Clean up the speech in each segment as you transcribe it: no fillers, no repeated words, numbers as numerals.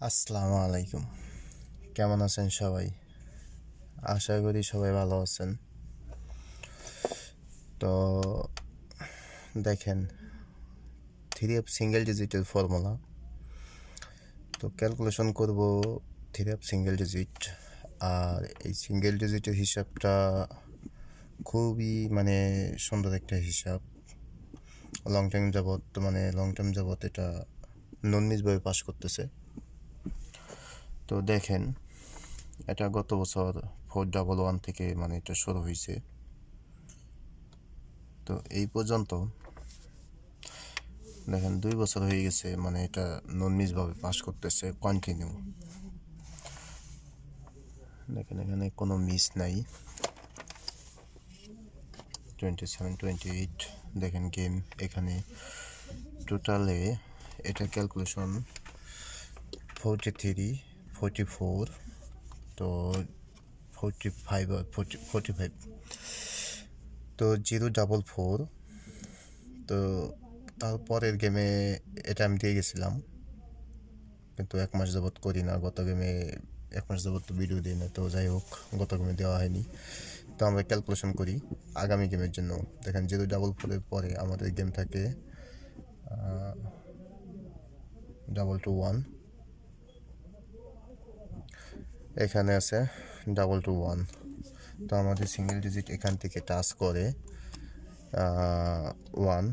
আসসালামু আলাইকুম। কেমন আছেন সবাই? আশা করি সবাই ভালো আছেন। তো দেখেন, 3f সিঙ্গেল ডিজিটের ফর্মুলা। তো ক্যালকুলেশন করব 3f সিঙ্গেল ডিজিট। আর এই সিঙ্গেল ডিজিটের হিসাবটা খুবই সুন্দর একটা হিসাব। লং টাইম যাবত এটা নন্নিজভাবে পাস করতেছে। তো দেখেন, এটা গত বছর 411 থেকে এটা শুরু হয়েছে। তো এই পর্যন্ত দেখেন 2 বছর হয়ে গেছে, এটা ননমিসভাবে পাস করতেছে কন্টিনিউ। দেখেন এখানে কোনো মিস নাই। 27, 28 দেখেন গেম। এখানে টোটালে এটা ক্যালকুলেশন 43, 44, তো 45 তো 044। তো তারপরের গেমে এটা আমি দিয়ে গেছিলাম, কিন্তু 1 মাস যাবত করি না। গত গেমে 1 মাস যাবত তো ভিডিও দিই না। তো যাই হোক, গত গেমে দেওয়া হয়নি। তো আমরা ক্যালকুলেশন করি আগামী গেমের জন্য। দেখেন 044-এর পরে আমাদের গেম থাকে 221, এখানে আছে 221। তো আমাদের সিঙ্গেল ডিজিট এখান থেকে টাচ করে 1।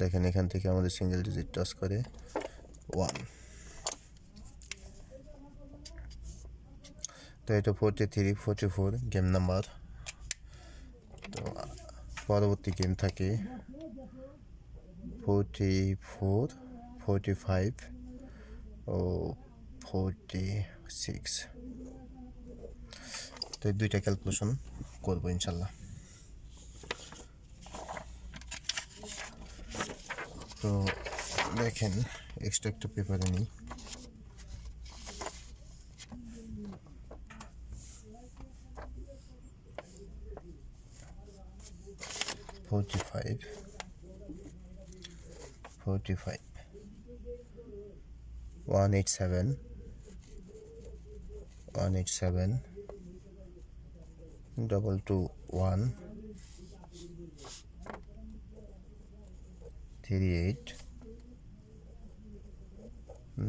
দেখেন এখান থেকে আমাদের সিঙ্গেল ডিজিট টাচ করে 1। তো এটা 43, 44 গেম নাম্বার। তো পরবর্তী গেম থাকে 44, 45 ও 46। তো এই দুইটা ক্যালকুলেশন করবো ইনশাল্লাহ। তো দেখেন, এক্সট্রা একটা পেপারে নিই। Forty-five, 187, 221, 38,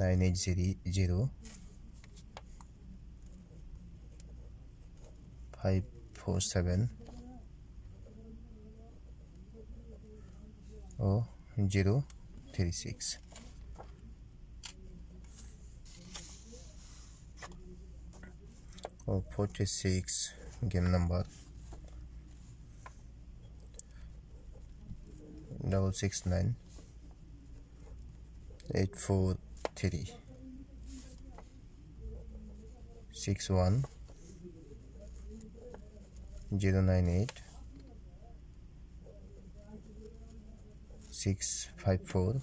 980, 547 ও 036। ও 46 গেম নাম্বার 669, 843, 61, 098, 654,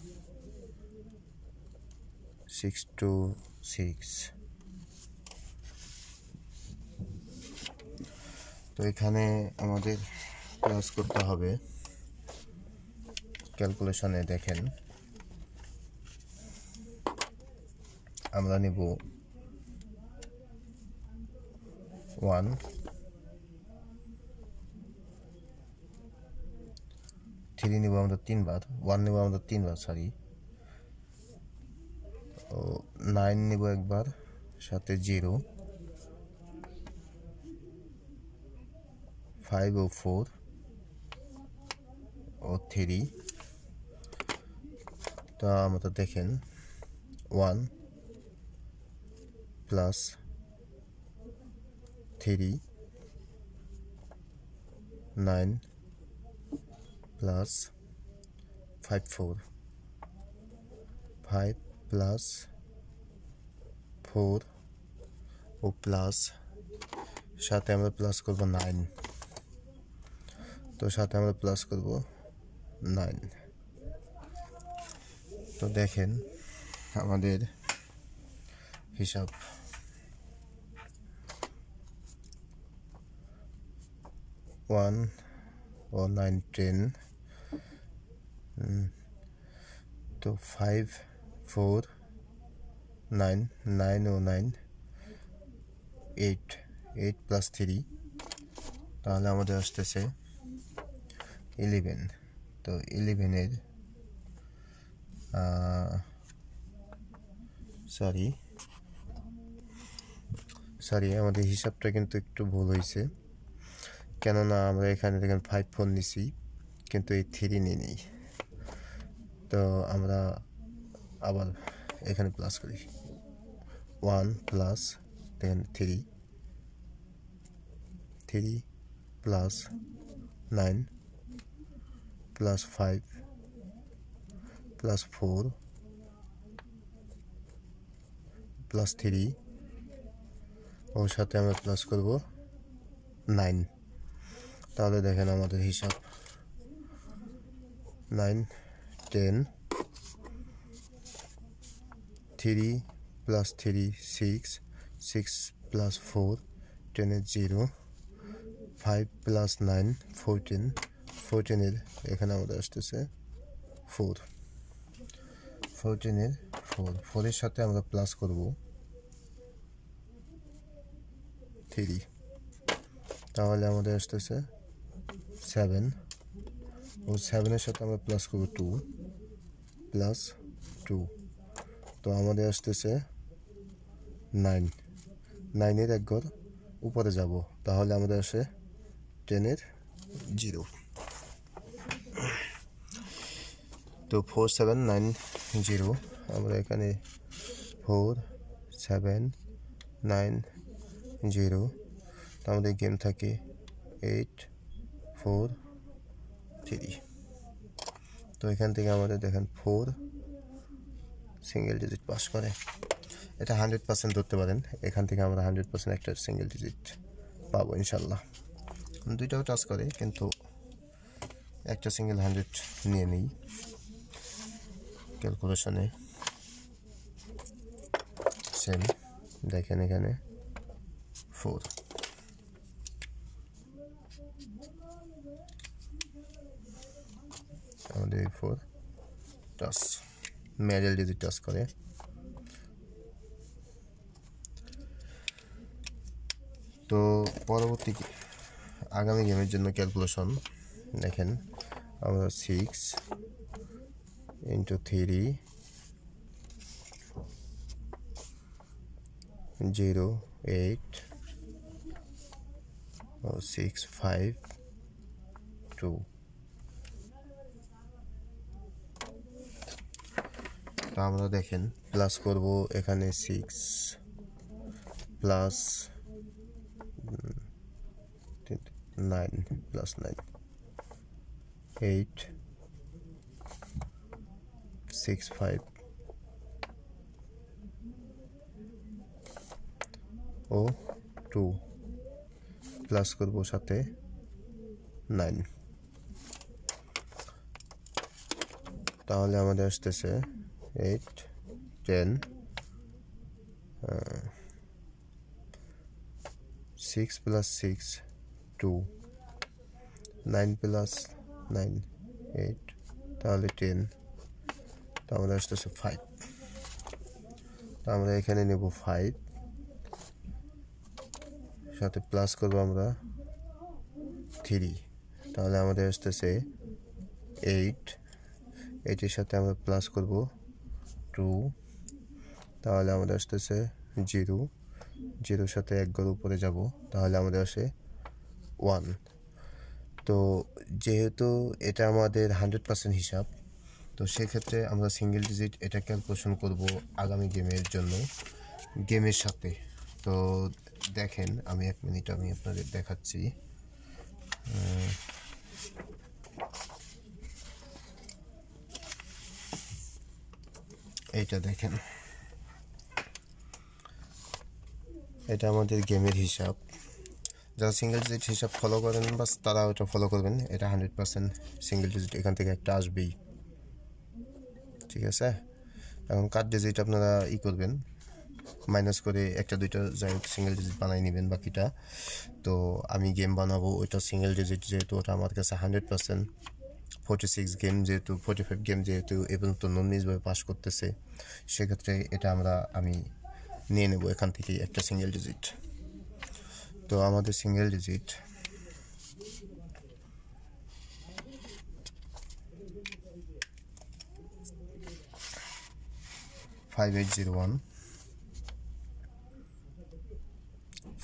626। তো এখানে আমাদের প্লাস করতে হবে ক্যালকুলেশনে। দেখেন আমরা নিব 1, 3 নিব আমরা 3 বার, 1 নিব আমরা 3 বার, সরি। ও 9 নিব একবার, সাথে 0, 5 ও 4 ও 3। তা আমরা দেখেন 1 প্লাস 3, 9 প্লাস 5 প্লাস 4 ও প্লাস সাথে আমরা প্লাস করব 9। তো সাথে আমরা প্লাস করব 9। তো দেখেন আমাদের হিসাব 1 ও 9, 10। তো 5, 4, 9 9 ও 9 8 8 প্লাস 3 তাহলে আমাদের আসতেছে 11 তো 11 এর সরি আমাদের হিসাবটা কিন্তু একটু ভুল হয়েছে কেননা আমরা এখানে দেখেন 5 4 নিছি কিন্তু এই 3 নিয়ে নিই তো আমরা আবার এখানে প্লাস করি 1 প্লাস দেখেন 3 প্লাস 9 প্লাস 5 প্লাস 4 প্লাস 3 ওর সাথে আমরা প্লাস করব 9 তাহলে দেখেন আমাদের হিসাব 9 10 3 প্লাস 3 6 6 প্লাস 4 10 এর 0 5 প্লাস 9 14 14 এর এখানে আমাদের আসতেছে 4 14 এর 4 এর সাথে আমরা প্লাস করব 3 তাহলে আমাদের আসতেছে 7 ও 7 এর সাথে আমরা প্লাস করব 2 প্লাস 2 তো আমাদের আসতেছে 9 9 এর এক ঘর উপরে যাব তাহলে আমাদের আসে 10 এর 0 তো 4 7 9 0 আমরা এখানে 4 7 9 0 তো আমাদের গেম থাকে 8 4 3 তো এখান থেকে আমাদের দেখেন 4 সিঙ্গেল ডিজিট পাস করে এটা 100% ধরতে পারেন এখান থেকে আমরা 100% একটা সিঙ্গেল ডিজিট পাবো ইনশাল্লাহ দুইটাও টাচ করে কিন্তু একটা সিঙ্গেল 100 নিয়ে নেই ক্যালকুলেশনে সেম দেখেন এখানে 4 আমাদের 4 টাচ মেডেল ডিজিট টাচ করে তো পরবর্তী আগামী গেমের জন্য ক্যালকুলেশন দেখেন আমরা 6 into 3 0 8 6 5 2 তো আমরা দেখেন প্লাস করব এখানে 6 প্লাস 9 প্লাস 9 8 6 5 ও 2 প্লাস করব সাথে 9 তাহলে আমাদের আসতেছে 8 10 6 প্লাস 6 2 9 প্লাস 9 8 তাহলে 10 তো আমাদের আসতেছে 5 তো আমরা এখানে নেব 5 সাথে প্লাস করব আমরা 3 তাহলে আমাদের আসতেছে 8 এর সাথে আমরা প্লাস করব 2 তাহলে আমাদের আসতেছে 0 0 সাথে এক ঘর উপরে যাব তাহলে আমাদের আসে 1 তো যেহেতু এটা আমাদের 100% হিসাব তো সেক্ষেত্রে আমরা সিঙ্গেল ডিজিট এটা ক্যালকুলেশন করব আগামী গেমের জন্য গেমের সাথে তো দেখেন আমি 1 মিনিট আমি আপনাদের দেখাচ্ছি এইটা দেখেন এটা আমাদের গেমের হিসাব যারা সিঙ্গেল ডিজিট হিসাব ফলো করেন বাস তারা ওটা ফলো করবেন এটা 100% সিঙ্গেল ডিজিট এখান থেকে একটা আসবেই ঠিক আছে এখন কাট ডিজিট আপনারা করবেন মাইনাস করে একটা দুইটা যাই সিঙ্গেল ডিজিট বানাই নেবেন বাকিটা তো আমি গেম বানাবো ওইটা সিঙ্গেল ডিজিট যেহেতু ওটা আমার কাছে 100% 46 গেম যেহেতু 45 গেম যেহেতু এ পর্যন্ত নননিজভাবে পাস করতেছে, সেক্ষেত্রে এটা আমি নিয়ে নেব এখান থেকে একটা সিঙ্গেল ডিজিট। তো আমাদের সিঙ্গেল ডিজিট 5801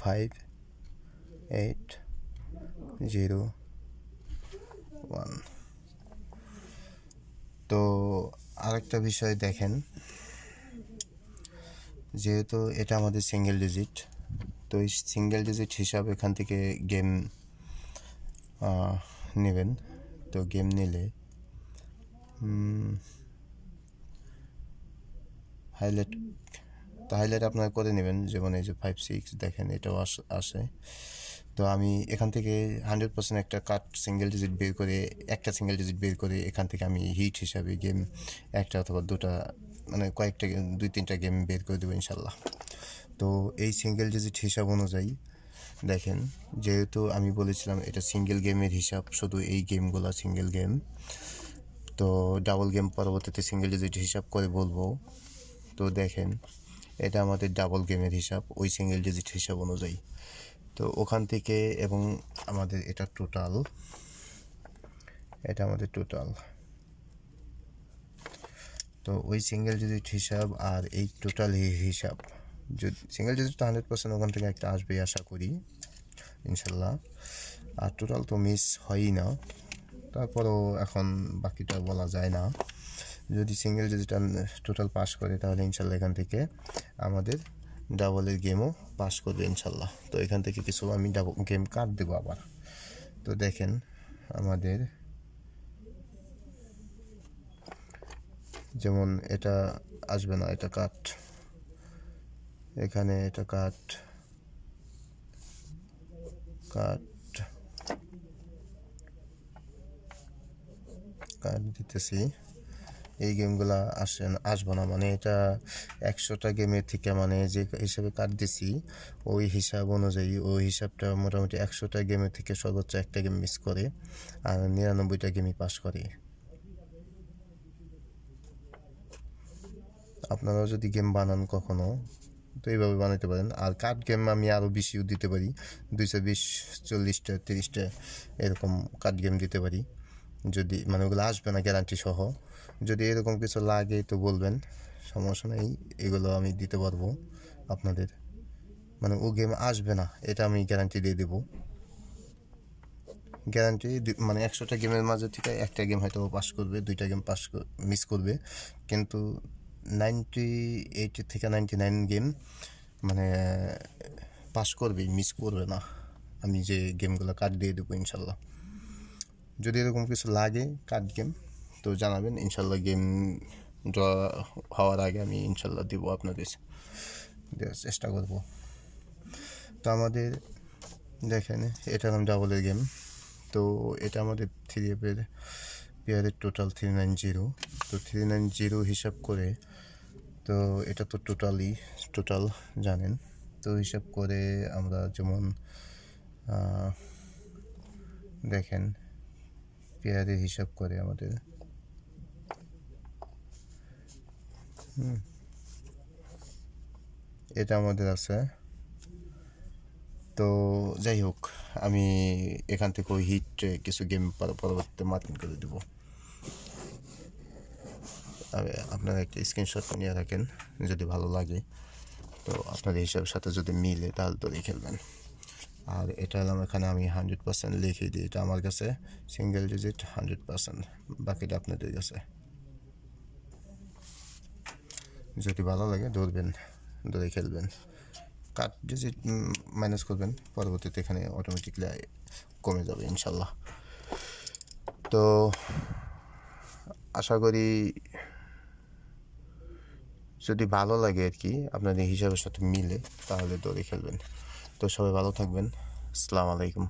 5801। তো আরেকটা বিষয় দেখেন, যেহেতু এটা আমাদের সিঙ্গেল ডিজিট, তো এই সিঙ্গেল ডিজিট হিসাবে এখান থেকে গেম নেবেন। তো গেম নিলে হাইলাইট আপনারা করে নেবেন, যেমন এই যে 56 দেখেন এটাও আসে। তো আমি এখান থেকে 100% একটা সিঙ্গেল ডিজিট বের করে এখান থেকে আমি হিট হিসাবে গেম একটা অথবা দুটা, মানে কয়েকটা 2-3টা গেম বের করে দেবো ইনশাল্লাহ। তো এই সিঙ্গেল ডিজিট হিসাব অনুযায়ী দেখেন, যেহেতু আমি বলেছিলাম এটা সিঙ্গেল গেমের হিসাব, শুধু এই গেমগুলো সিঙ্গেল গেম, তো ডাবল গেম পরবর্তীতে সিঙ্গেল ডিজিট হিসাব করে বলবো। তো দেখেন এটা আমাদের ডাবল গেমের হিসাব ওই সিঙ্গেল ডিজিট হিসাব অনুযায়ী। তো ওখান থেকে এবং আমাদের এটা আমাদের টোটাল, তো ওই সিঙ্গেল ডিজিট হিসাব আর এই টোটাল হিসাব, যদি সিঙ্গেল ডিজিট তো 100% ওখান থেকে একটা আসবেই আশা করি ইনশাল্লাহ। আর টোটাল তো মিস হয়ই না, তারপরেও এখন বাকিটা বলা যায় না। যদি সিঙ্গেল ডিজিট টোটাল পাস করে তাহলে ইনশাল্লাহ এখান থেকে আমাদের ডাবলের গেমও পাস করবে ইনশাল্লাহ। তো এখান থেকে কিছু আমি ডাবল গেম কাট দেবো আবার। তো দেখেন আমাদের যেমন এটা আসবে না, এটা কাট, এখানে এটা কাট দিতেছি। এই গেমগুলা আসবে না, মানে এটা 100টা গেমের থেকে মানে যে হিসাবে কাট দিছি ওই হিসাব অনুযায়ী, ওই হিসাবটা মোটামুটি 100টা গেমের থেকে সর্বোচ্চ একটা গেম মিস করে আর 99টা গেমই পাস করে। আপনারাও যদি গেম বানান কখনো তো এইভাবে বানাতে পারেন। আর কার্ড গেম আমি আরও বেশিও দিতে পারি, 220, 40টা, 30টা এরকম কার্ড গেম দিতে পারি, যদি মানে ওগুলো আসবে না গ্যারান্টি সহ। যদি এরকম কিছু লাগে তো বলবেন, সমস্যা নেই, এগুলো আমি দিতে পারবো আপনাদের। মানে ও গেম আসবে না এটা আমি গ্যারান্টি দিয়ে দেবো। গ্যারান্টি মানে 100টা গেমের মাঝে থেকে একটা গেম হয়তো পাস করবে, 2টা গেম মিস করবে, কিন্তু 98 থেকে 99 গেম মানে পাস করবে, মিস করবে না। আমি যে গেমগুলো কাট দিয়ে দেবো ইনশাল্লাহ। যদি এরকম কিছু লাগে কাট গেম তো জানাবেন, ইনশাল্লাহ গেম ড্র হওয়ার আগে আমি ইনশাল্লাহ দেবো আপনাদের, দেওয়ার চেষ্টা করব। তো আমাদের দেখেন এটা নাম ডাবলের গেম। তো এটা আমাদের 3 পেয়ারের টোটাল 390। তো 390 হিসাব করে, তো এটা তো টোটাল জানেন। তো হিসাব করে আমরা যেমন দেখেন পেয়ারের হিসাব করে আমাদের এটা আমাদের আছে। তো যাই হোক, আমি এখান থেকে ওই হিট কিছু গেম পরবর্তীতে মার্কিং করে দেবো। আপনারা একটা স্ক্রিনশট নিয়ে রাখেন, যদি ভালো লাগে তো আপনাদের হিসাবের সাথে যদি মিলে তাহলে তো খেলবেন। আর এটা হলাম এখানে আমি 100% লিখে দিই, এটা আমার কাছে সিঙ্গেল ডিজিট 100%, বাকিটা আপনাদের কাছে। যদি ভালো লাগে ধরে খেলবেন, কাট ডিজিট মাইনাস করবেন, পরবর্তীতে এখানে অটোমেটিকলি কমে যাবে ইনশাল্লাহ। তো আশা করি যদি ভালো লাগে আর কি আপনাদের হিসাবের সাথে মিলে তাহলে দৌড়ে খেলবেন। তো সবাই ভালো থাকবেন, আসসালামু আলাইকুম।